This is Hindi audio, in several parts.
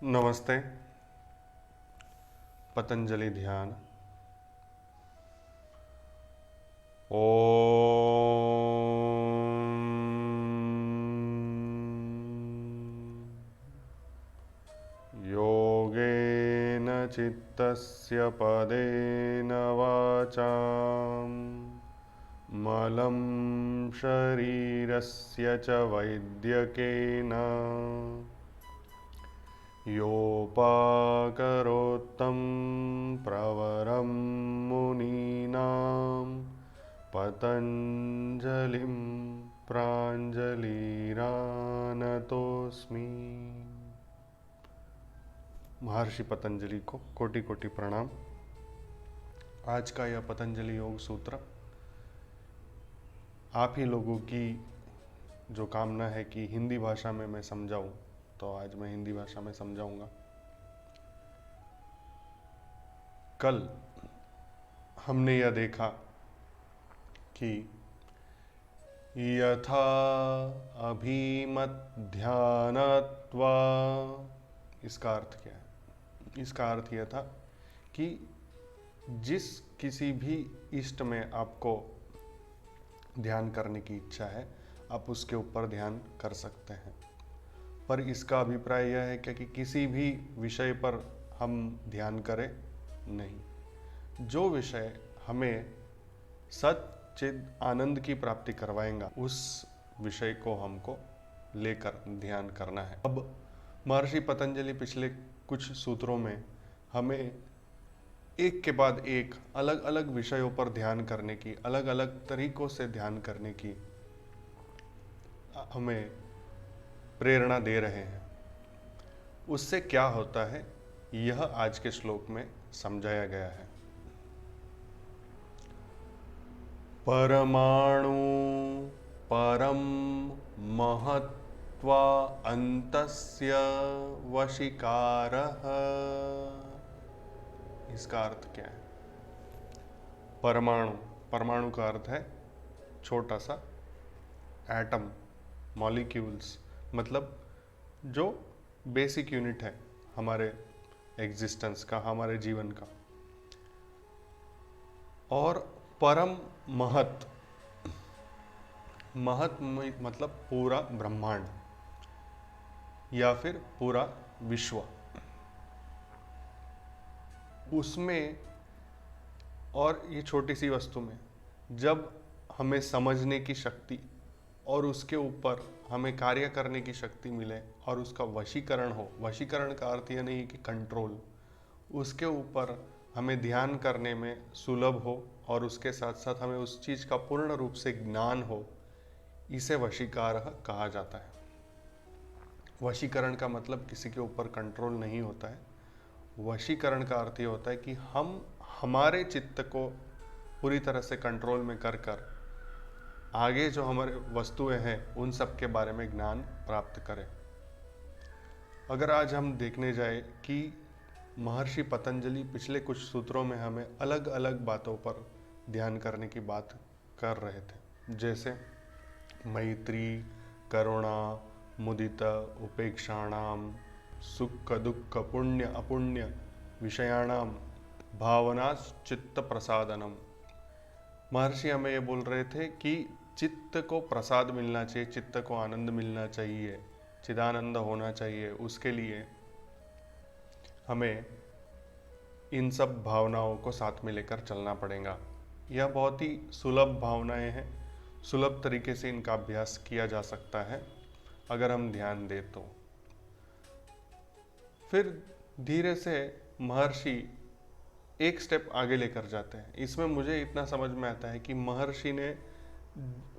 नमस्ते। पतंजलि ध्यान। योगेन चित्तस्य पदेन वाचां मलं शरीरस्य च वैद्यकेन योपाकरोत्तं प्रवरं मुनीनां पतंजलिं प्राञ्जलिरानतोऽस्मि। महर्षि पतंजलि को कोटि कोटि प्रणाम। आज का यह पतंजलि योग सूत्र आप ही लोगों की जो कामना है कि हिंदी भाषा में मैं समझाऊं, तो आज मैं हिंदी भाषा में समझाऊंगा। कल हमने यह देखा कि यथा अभिमध्यानत्वा, इसका अर्थ क्या है? इसका अर्थ यह था कि जिस किसी भी इष्ट में आपको ध्यान करने की इच्छा है, आप उसके ऊपर ध्यान कर सकते हैं। पर इसका अभिप्राय यह है कि किसी भी विषय पर हम ध्यान करें नहीं। जो विषय हमें सच्चिद आनंद की प्राप्ति करवाएगा, उस विषय को हमको लेकर ध्यान करना है। अब महर्षि पतंजलि पिछले कुछ सूत्रों में हमें एक के बाद एक अलग अलग विषयों पर ध्यान करने की, अलग अलग तरीकों से ध्यान करने की हमें प्रेरणा दे रहे हैं। उससे क्या होता है, यह आज के श्लोक में समझाया गया है। परमाणु परम महत्वा अंतस्य वशीकारः। इसका अर्थ क्या है? परमाणु, परमाणु का अर्थ है छोटा सा एटम, मॉलिक्यूल्स, मतलब जो बेसिक यूनिट है हमारे एग्जिस्टेंस का, हमारे जीवन का। और परम महत, महत मतलब पूरा ब्रह्मांड या फिर पूरा विश्व। उसमें और ये छोटी सी वस्तु में जब हमें समझने की शक्ति और उसके ऊपर हमें कार्य करने की शक्ति मिले और उसका वशीकरण हो, वशीकरण का अर्थ यह नहीं कि कंट्रोल, उसके ऊपर हमें ध्यान करने में सुलभ हो और उसके साथ साथ हमें उस चीज़ का पूर्ण रूप से ज्ञान हो, इसे वशीकार कहा जाता है। वशीकरण का मतलब किसी के ऊपर कंट्रोल नहीं होता है। वशीकरण का अर्थ ये होता है कि हम हमारे चित्त को पूरी तरह से कंट्रोल में कर आगे जो हमारे वस्तुएं हैं उन सब के बारे में ज्ञान प्राप्त करें। अगर आज हम देखने जाए कि महर्षि पतंजलि पिछले कुछ सूत्रों में हमें अलग अलग बातों पर ध्यान करने की बात कर रहे थे, जैसे मैत्री, करुणा, मुदिता, उपेक्षाणाम, सुख दुख, पुण्य अपुण्य, विषयाणाम, भावना चित्त प्रसादनम। महर्षि हमें ये बोल रहे थे कि चित्त को प्रसाद मिलना चाहिए, चित्त को आनंद मिलना चाहिए, चिदानंद होना चाहिए। उसके लिए हमें इन सब भावनाओं को साथ में लेकर चलना पड़ेगा। यह बहुत ही सुलभ भावनाएं हैं, सुलभ तरीके से इनका अभ्यास किया जा सकता है अगर हम ध्यान दें तो। फिर धीरे से महर्षि एक स्टेप आगे लेकर जाते हैं। इसमें मुझे इतना समझ में आता है कि महर्षि ने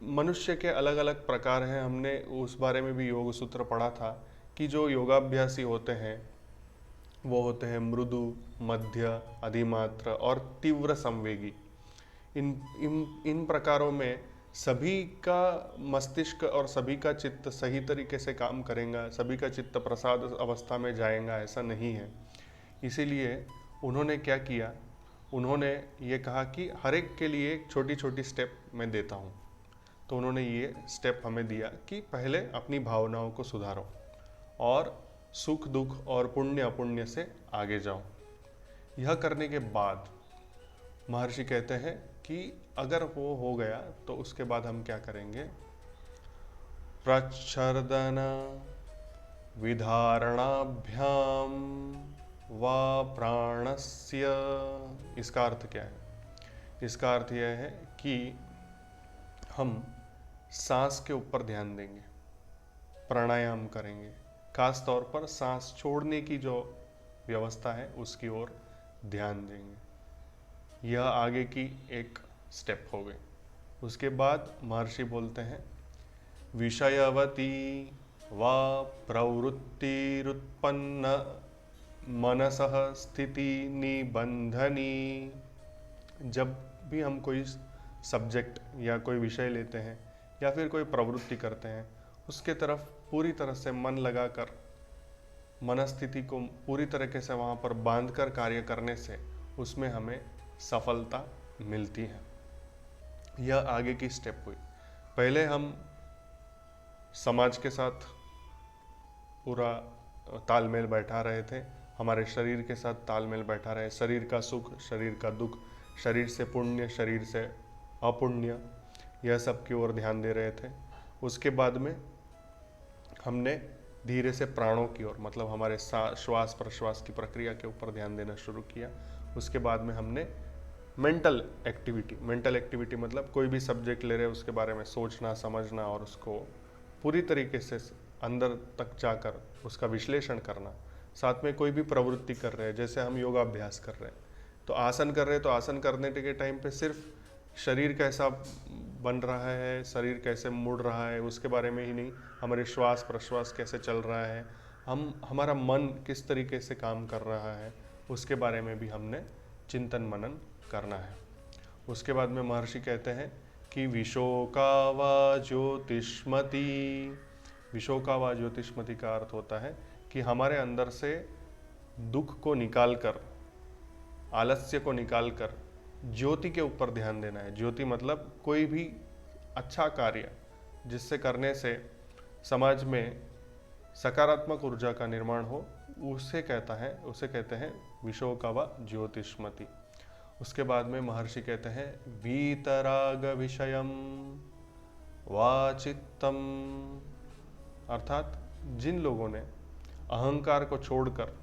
मनुष्य के अलग अलग प्रकार हैं, हमने उस बारे में भी योग सूत्र पढ़ा था कि जो योगाभ्यासी होते हैं वो होते हैं मृदु, मध्य, अधिमात्र और तीव्र संवेगी। इन इन इन प्रकारों में सभी का मस्तिष्क और सभी का चित्त सही तरीके से काम करेगा, सभी का चित्त प्रसाद अवस्था में जाएगा, ऐसा नहीं है। इसीलिए उन्होंने क्या किया, उन्होंने ये कहा कि हर एक के लिए एक छोटी छोटी स्टेप मैं देता हूँ। तो उन्होंने ये स्टेप हमें दिया कि पहले अपनी भावनाओं को सुधारो और सुख दुख और पुण्य अपुण्य से आगे जाओ। यह करने के बाद महर्षि कहते हैं कि अगर वो हो गया तो उसके बाद हम क्या करेंगे। प्रच्छर्दन विधारणाभ्याम वा प्राणस्य। इसका अर्थ क्या है? इसका अर्थ यह है कि हम सांस के ऊपर ध्यान देंगे, प्राणायाम करेंगे, खास तौर पर सांस छोड़ने की जो व्यवस्था है उसकी ओर ध्यान देंगे। यह आगे की एक स्टेप हो गई। उसके बाद महर्षि बोलते हैं विषयवती वा प्रवृत्तिरुत्पन्न मनसः स्थिति निबंधनी। जब भी हम कोई सब्जेक्ट या कोई विषय लेते हैं या फिर कोई प्रवृत्ति करते हैं, उसके तरफ पूरी तरह से मन लगाकर, मनस्थिति को पूरी तरीके से वहाँ पर बांधकर कार्य करने से उसमें हमें सफलता मिलती है। यह आगे की स्टेप हुई। पहले हम समाज के साथ पूरा तालमेल बैठा रहे थे, हमारे शरीर के साथ तालमेल बैठा रहे, शरीर का सुख, शरीर का दुख, शरीर से पुण्य, शरीर से अपुण्य, यह सब की ओर ध्यान दे रहे थे। उसके बाद में हमने धीरे से प्राणों की ओर, मतलब हमारे श्वास प्रश्वास की प्रक्रिया के ऊपर ध्यान देना शुरू किया। उसके बाद में हमने मेंटल एक्टिविटी मतलब कोई भी सब्जेक्ट ले रहे हैं उसके बारे में सोचना, समझना और उसको पूरी तरीके से अंदर तक जाकर उसका विश्लेषण करना। साथ में कोई भी प्रवृत्ति कर रहे हैं, जैसे हम योगाभ्यास कर रहे हैं तो आसन कर रहे हैं, तो आसन करने के टाइम पे सिर्फ शरीर कैसा बन रहा है, शरीर कैसे मुड़ रहा है उसके बारे में ही नहीं, हमारे श्वास प्रश्वास कैसे चल रहा है, हमारा मन किस तरीके से काम कर रहा है, उसके बारे में भी हमने चिंतन मनन करना है। उसके बाद में महर्षि कहते हैं कि विशोका वा ज्योतिष्मति। विशोका वा ज्योतिष्मति का अर्थ होता है कि हमारे अंदर से दुख को निकालकर, आलस्य को निकालकर ज्योति के ऊपर ध्यान देना है। ज्योति मतलब कोई भी अच्छा कार्य जिससे करने से समाज में सकारात्मक ऊर्जा का निर्माण हो, उसे कहते हैं विशोका व ज्योतिष्मति। उसके बाद में महर्षि कहते हैं वीतराग विषयम वा चित्तम। अर्थात जिन लोगों ने अहंकार को छोड़कर,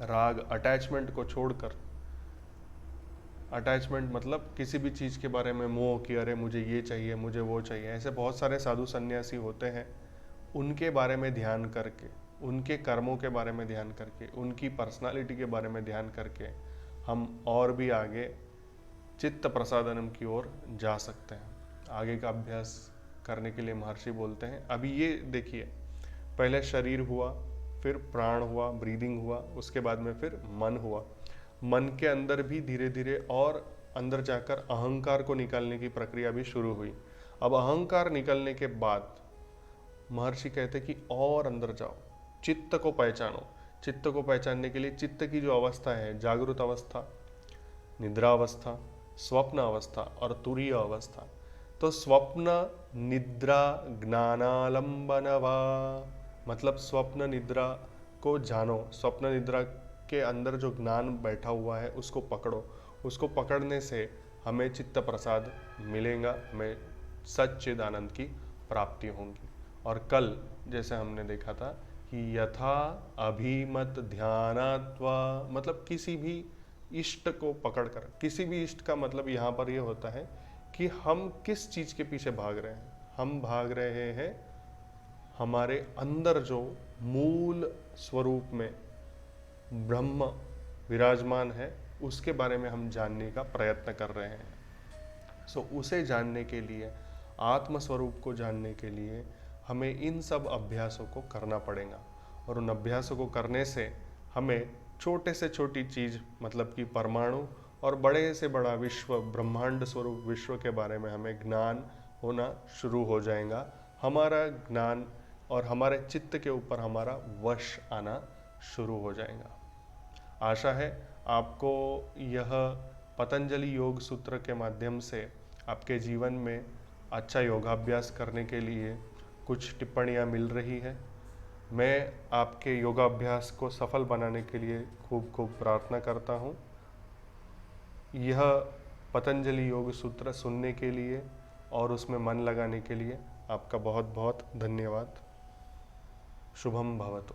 राग अटैचमेंट को छोड़कर, अटैचमेंट मतलब किसी भी चीज़ के बारे में मोह कि अरे मुझे ये चाहिए, मुझे वो चाहिए, ऐसे बहुत सारे साधु सन्यासी होते हैं। उनके बारे में ध्यान करके, उनके कर्मों के बारे में ध्यान करके, उनकी पर्सनालिटी के बारे में ध्यान करके हम और भी आगे चित्त प्रसादनम की ओर जा सकते हैं। आगे का अभ्यास करने के लिए महर्षि बोलते हैं अभी ये देखिए, पहले शरीर हुआ, फिर प्राण हुआ, ब्रीदिंग हुआ, उसके बाद में फिर मन हुआ। मन के अंदर भी धीरे धीरे और अंदर जाकर अहंकार को निकालने की प्रक्रिया भी शुरू हुई। अब अहंकार निकलने के बाद महर्षि कहते कि और अंदर जाओ, चित्त को पहचानो। चित्त को पहचानने के लिए चित्त की जो अवस्था है, जागृत अवस्था, निद्रा अवस्था, स्वप्न अवस्था और तुरीय अवस्था। तो स्वप्न निद्रा ज्ञानालंबनवा मतलब स्वप्न निद्रा को जानो, स्वप्न निद्रा के अंदर जो ज्ञान बैठा हुआ है उसको पकड़ो। उसको पकड़ने से हमें चित्त प्रसाद मिलेगा, हमें सच्चिद आनंद की प्राप्ति होगी। और कल जैसे हमने देखा था कि यथा अभिमत ध्यानात्वा मतलब किसी भी इष्ट को पकड़कर, किसी भी इष्ट का मतलब यहाँ पर ये होता है कि हम किस चीज़ के पीछे भाग रहे हैं। हम भाग रहे हैं हमारे अंदर जो मूल स्वरूप में ब्रह्म विराजमान है उसके बारे में हम जानने का प्रयत्न कर रहे हैं। सो उसे जानने के लिए, आत्म स्वरूप को जानने के लिए हमें इन सब अभ्यासों को करना पड़ेगा। और उन अभ्यासों को करने से हमें छोटे से छोटी चीज़ मतलब कि परमाणु और बड़े से बड़ा विश्व, ब्रह्मांड स्वरूप विश्व के बारे में हमें ज्ञान होना शुरू हो जाएगा। हमारा ज्ञान और हमारे चित्त के ऊपर हमारा वश आना शुरू हो जाएगा। आशा है आपको यह पतंजलि योग सूत्र के माध्यम से आपके जीवन में अच्छा योगाभ्यास करने के लिए कुछ टिप्पणियाँ मिल रही है। मैं आपके योगाभ्यास को सफल बनाने के लिए खूब खूब प्रार्थना करता हूँ। यह पतंजलि योग सूत्र सुनने के लिए और उसमें मन लगाने के लिए आपका बहुत बहुत धन्यवाद। शुभम भवतु।